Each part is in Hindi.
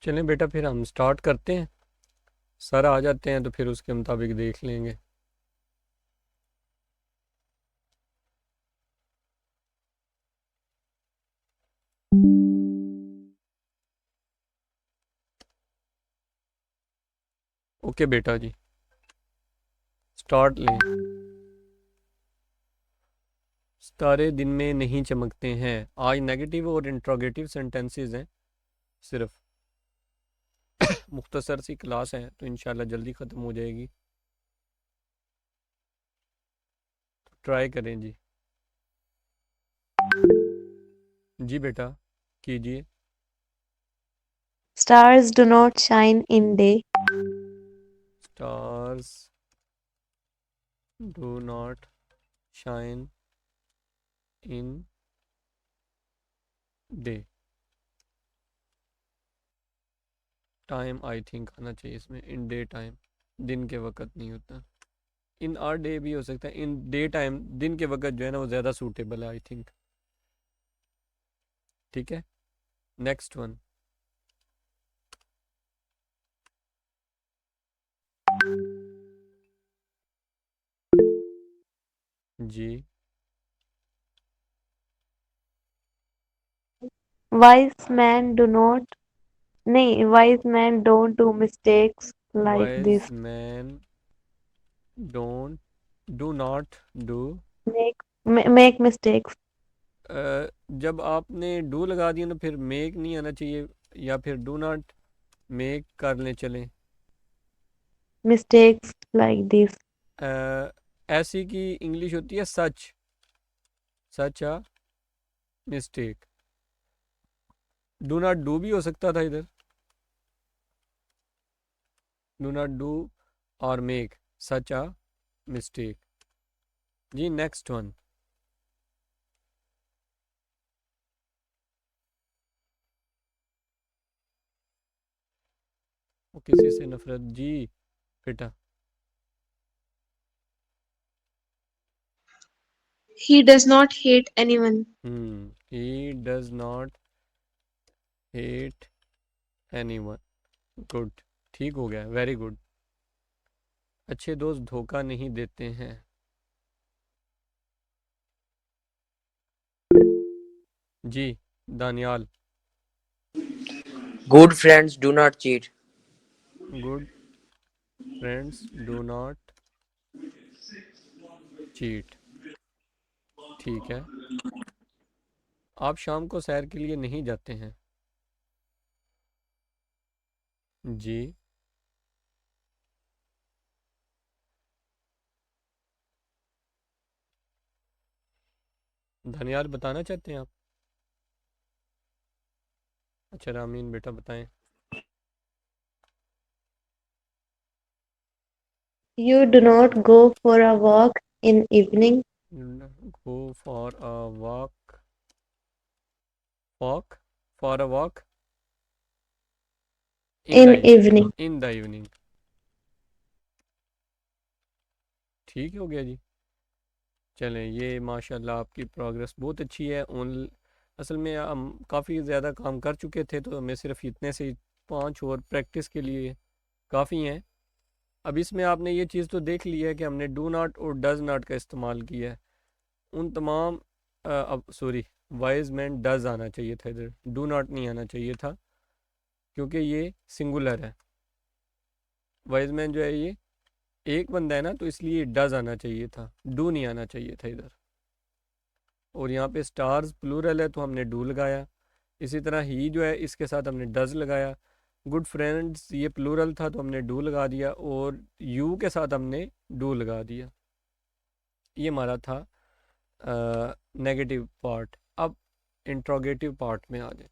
चलें बेटा, फिर हम स्टार्ट करते हैं। सर आ जाते हैं तो फिर उसके मुताबिक देख लेंगे। ओके बेटा जी, स्टार्ट लें। सितारे दिन में नहीं चमकते हैं। आज नेगेटिव और इंट्रोगेटिव सेंटेंसेस हैं सिर्फ। मुख्तसर सी क्लास है तो इंशाल्लाह जल्दी ख़त्म हो जाएगी। तो ट्राई करें जी। जी बेटा, कीजिए। Stars do not shine in day. Stars do not shine in day. Time I think आना चाहिए इसमें, इन डे टाइम। दिन के वक्त नहीं होता। इन आर डे भी हो सकता है, इन डे टाइम दिन के वक्त जो है ना वो ज़्यादा सूटेबल है आई थिंक। ठीक है, नेक्स्ट वन। जी। Wise men do not. नहीं, wise men don't do mistakes like wise this. Man don't do not do. Make mistakes. जब आपने डू लगा दिया ना फिर मेक नहीं आना चाहिए, या फिर डू नॉट मेक कर लें चलें। Mistakes like this. ऐसी की इंग्लिश होती है सच। सच आ मिस्टेक। डू नॉट डू भी हो सकता था इधर। डू नॉट डू और मेक सच आ मिस्टेक। जी नेक्स्ट वन। वो किसी से नफरत जी बेटा। He does not hate anyone. He does not hate anyone. Good, ठीक हो गया, वेरी गुड। अच्छे दोस्त धोखा नहीं देते हैं। जी Daniyal. Good friends do not cheat. Good friends do not cheat. ठीक है। आप शाम को सैर के लिए नहीं जाते हैं। जी। दानियाल बताना चाहते हैं आप? अच्छा रामीन बेटा बताएं। You do not go for a walk in evening. Go for a walk. Walk for a walk in the In evening. In the evening. ठीक हो गया जी। चलें, ये माशाल्लाह आपकी प्रोग्रेस बहुत अच्छी है। असल में हम काफ़ी ज़्यादा काम कर चुके थे तो हमें सिर्फ इतने से 5 और प्रैक्टिस के लिए काफ़ी हैं। अब इसमें आपने ये चीज़ तो देख ली है कि हमने डू नॉट और डज नॉट का इस्तेमाल किया है। उन तमाम अब सॉरी, वाइज मैन डज आना चाहिए था इधर, डू नॉट नहीं आना चाहिए था क्योंकि ये सिंगुलर है। वाइज मैन जो है ये एक बंदा है ना, तो इसलिए डज आना चाहिए था, डू नहीं आना चाहिए था इधर। और यहाँ पे स्टार्स प्लूरल है तो हमने डू लगाया। इसी तरह ही जो है इसके साथ हमने डज लगाया। गुड फ्रेंड्स ये प्लूरल था तो हमने डू लगा दिया, और यू के साथ हमने डू लगा दिया। ये हमारा था नेगेटिव पार्ट। अब इंट्रोगेटिव पार्ट में आ जाए।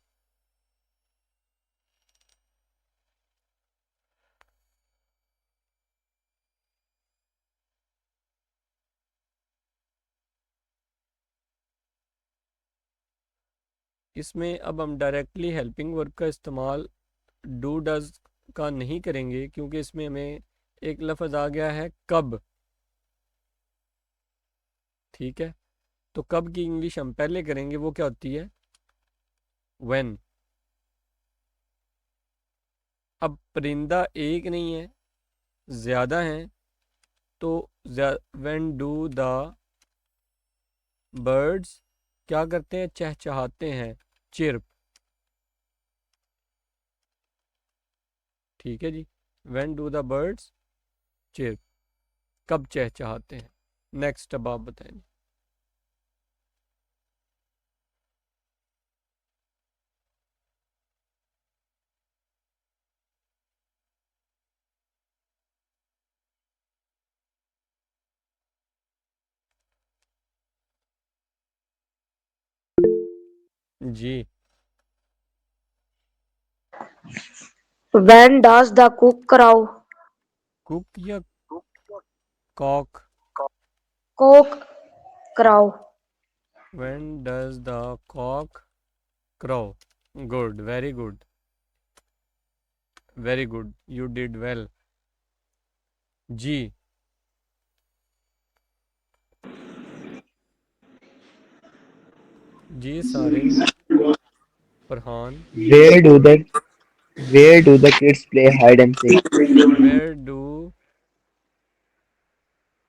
इसमें अब हम डायरेक्टली हेल्पिंग वर्ब का इस्तेमाल डू डज का नहीं करेंगे क्योंकि इसमें हमें एक लफ्ज़ आ गया है कब। ठीक है, तो कब की इंग्लिश हम पहले करेंगे, वो क्या होती है? व्हेन। अब परिंदा एक नहीं है, ज़्यादा हैं, तो व्हेन डू द बर्ड्स क्या करते हैं, चहचहाते हैं, चिर्प। ठीक है जी, when do the birds chirp, कब चहचहाते हैं। नेक्स्ट अब आप बताएं। जी, When does the cock crow? Cook या cock. Cock crow. When does the cock crow. Good, very good, very good, you did well. जी, जी Sarin, Farhan. Where do the where do the kids play hide and seek? Where do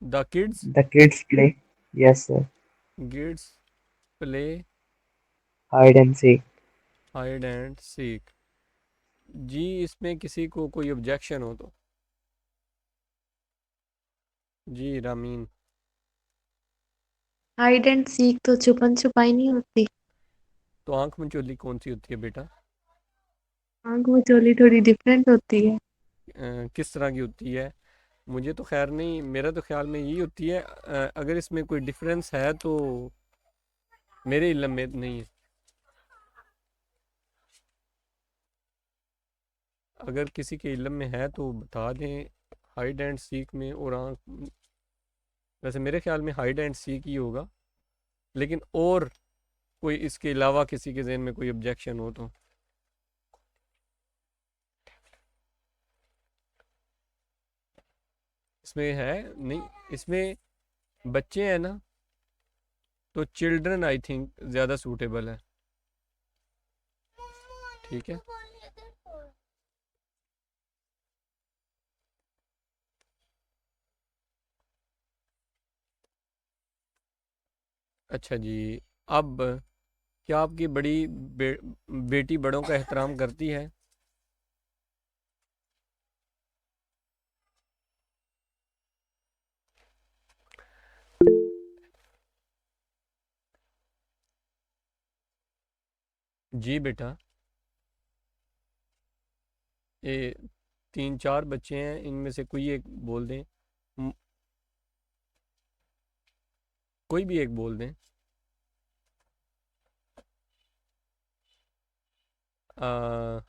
the kids The kids play, yes sir, kids play hide and seek. Hide and seek. जी, इसमें किसी को कोई ऑब्जेक्शन हो तो। जी रामीन। हाइड एंड सीक तो छुपन छुपाई नहीं होती। तो आंख मिचौली कौन सी होती है बेटा? आंख में चोली थोड़ी डिफरेंट होती है। किस तरह की होती है? मुझे तो खैर नहीं, मेरा तो ख्याल में यही होती है। अगर इसमें कोई डिफरेंस है तो मेरे इल्म में नहीं है। अगर किसी के इल्म में है तो बता दें। हाइड एंड सीक में और आंख, वैसे मेरे ख्याल में हाइड एंड सीक ही होगा, लेकिन और कोई इसके अलावा किसी के जहन में कोई ऑब्जेक्शन हो तो। इसमें है नहीं, इसमें बच्चे हैं ना, तो चिल्ड्रन आई थिंक ज़्यादा सूटेबल है। ठीक है, अच्छा जी। अब क्या आपकी बेटी बड़ों का एहतराम करती है? जी बेटा, ये तीन चार बच्चे हैं, इनमें से कोई एक बोल दें। म- कोई भी एक बोल दें। आ,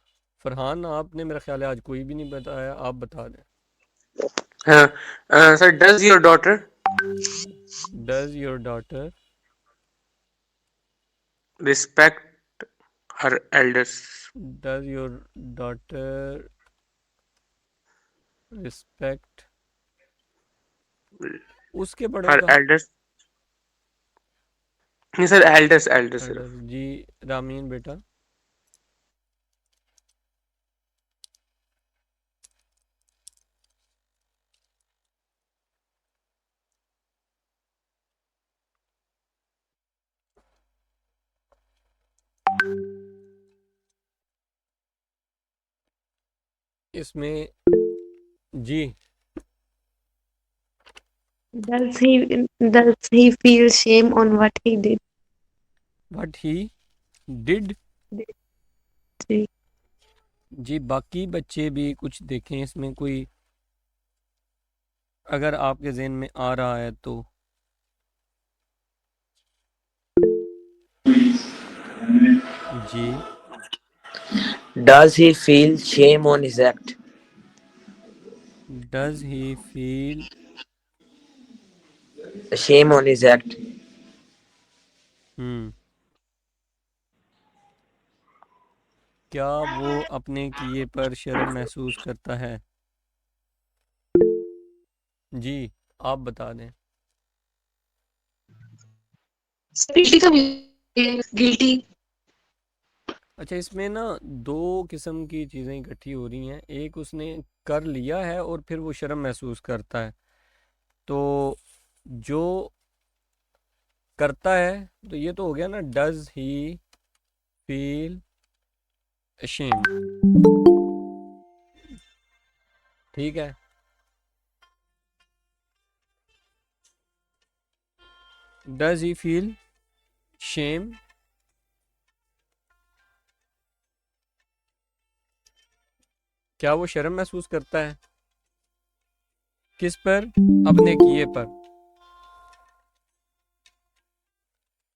फरहान, आपने मेरा ख्याल है आज कोई भी नहीं बताया, आप बता दें। Sir, does your daughter does your daughter respect her elders? Does your daughter respect उसके बड़ों Her का? elders? नहीं सर, elders, elders एल्डर। सिर्फ। जी रामीन बेटा। इसमें जी, Does he feel shame on what he did? What he did. जी, जी, बाकी बच्चे भी कुछ देखें इसमें कोई, अगर आपके जहन में आ रहा है तो। जी, Does he feel shame on his act? Does he feel Shame on his act. हम्म क्या वो अपने किए पर शर्म महसूस करता है? जी, आप बता दें। Guilty का भी guilty. अच्छा, इसमें ना दो किस्म की चीज़ें इकट्ठी हो रही हैं। एक उसने कर लिया है और फिर वो शर्म महसूस करता है। तो जो करता है, तो ये तो हो गया ना, डज ही फील ashamed। ठीक है, डज ही फील शेम, क्या वो शर्म महसूस करता है? किस पर? अपने किए पर।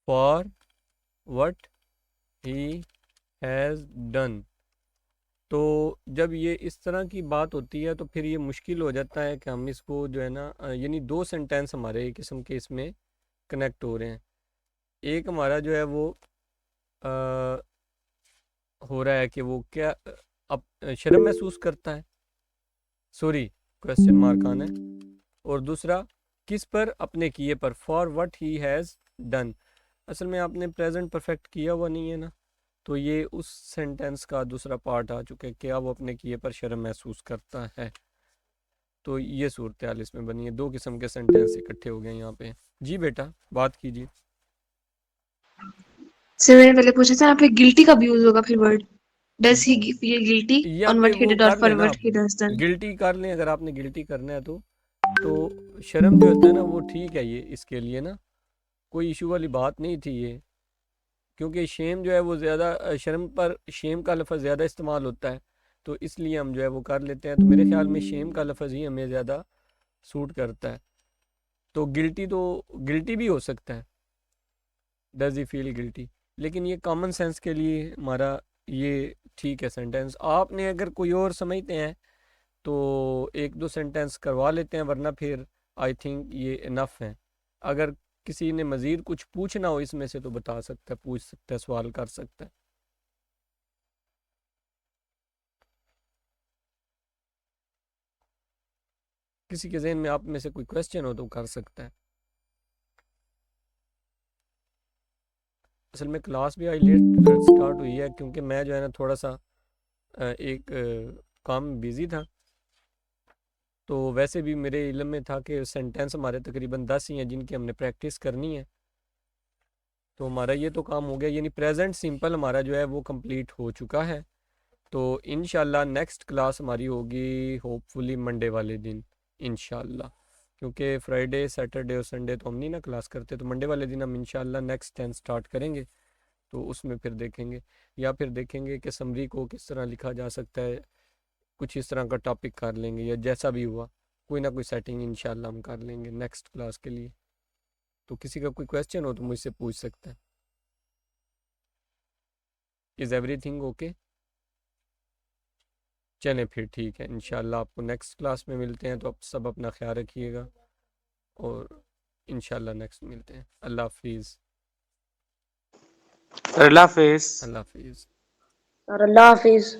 For what he has done. तो जब ये इस तरह की बात होती है तो फिर ये मुश्किल हो जाता है कि हम इसको जो है ना यानी दो सेंटेंस हमारे एक किस्म के इसमें कनेक्ट हो रहे हैं। एक हमारा जो है वो अ, हो रहा है कि वो क्या अब शर्म महसूस करता है, सॉरी क्वेश्चन मार्क आना है। और दूसरा किस पर? अपने किए पर, for what he has done. असल में आपने प्रेजेंट परफेक्ट किया हुआ नहीं है ना, तो ये उस सेंटेंस का दूसरा पार्ट आ चुका है कि अब वो अपने किए पर शर्म महसूस करता है। तो ये सूरत हाल इसमें बनी है, दो किस्म के सेंटेंस इकट्ठे हो गए यहाँ पे। जी बेटा, बात कीजिए। सर मैंने पहले पूछा था यहाँ पे गिल्टी कब यूज होगा फिर word does he feel guilty यहाँ ऑन पे व्हाट ही वो डिड और कर फॉर लेना व्हाट आप, ही डज डन। गिल्टी कर लें अगर आपने गिल्टी करना है तो शर्म जो होता है ना वो ठीक है, ये इसके लिए ना कोई इशू वाली बात नहीं थी ये। क्योंकि शेम जो है वो ज़्यादा शर्म पर शेम का लफ्ज़ ज़्यादा इस्तेमाल होता है, तो इसलिए हम जो है वो कर लेते हैं। तो मेरे ख्याल में शेम का लफ्ज़ ही हमें ज़्यादा सूट करता है। तो गिल्टी भी हो सकता है, डज ही फील गिल्टी, लेकिन ये कॉमन सेंस के लिए हमारा ये ठीक है सेंटेंस। आपने अगर कोई और समझते हैं तो एक दो सेंटेंस करवा लेते हैं, वरना फिर आई थिंक ये इनफ है। अगर किसी ने मज़ीद कुछ पूछना हो इसमें से तो बता सकता है, पूछ सकता है, सवाल कर सकता है। किसी के जहन में आप में से कोई क्वेश्चन हो तो कर सकता है। असल में क्लास भी आई लेट स्टार्ट हुई है क्योंकि मैं जो है ना थोड़ा सा एक काम बिज़ी था। तो वैसे भी मेरे इल्म में था कि सेंटेंस हमारे तकरीबन 10 ही हैं जिनकी हमने प्रैक्टिस करनी है। तो हमारा ये तो काम हो गया, यानी प्रेजेंट सिंपल हमारा जो है वो कंप्लीट हो चुका है। तो इंशाल्लाह नेक्स्ट क्लास हमारी होगी होपफुली मंडे वाले दिन इंशाल्लाह। क्योंकि फ्राइडे सैटरडे और संडे तो हम नहीं ना क्लास करते, तो मंडे वाले दिन हम इंशाल्लाह नेक्स्ट 10 स्टार्ट करेंगे। तो उसमें फिर देखेंगे, या फिर देखेंगे कि समरी को किस तरह लिखा जा सकता है, कुछ इस तरह का टॉपिक कर लेंगे, या जैसा भी हुआ कोई ना कोई सेटिंग इंशाल्लाह हम कर लेंगे नेक्स्ट क्लास के लिए। तो किसी का कोई क्वेश्चन हो तो मुझसे पूछ सकता है। Is everything okay? चलें फिर ठीक है, इंशाल्लाह आपको नेक्स्ट क्लास में मिलते हैं। तो आप सब अपना ख्याल रखिएगा और इंशाल्लाह नेक्स्ट मिलते हैं। अल्लाह हाफिज़। अल्लाह हाफिज। अल्लाह हाफिज़। और अल्लाह हाफिज।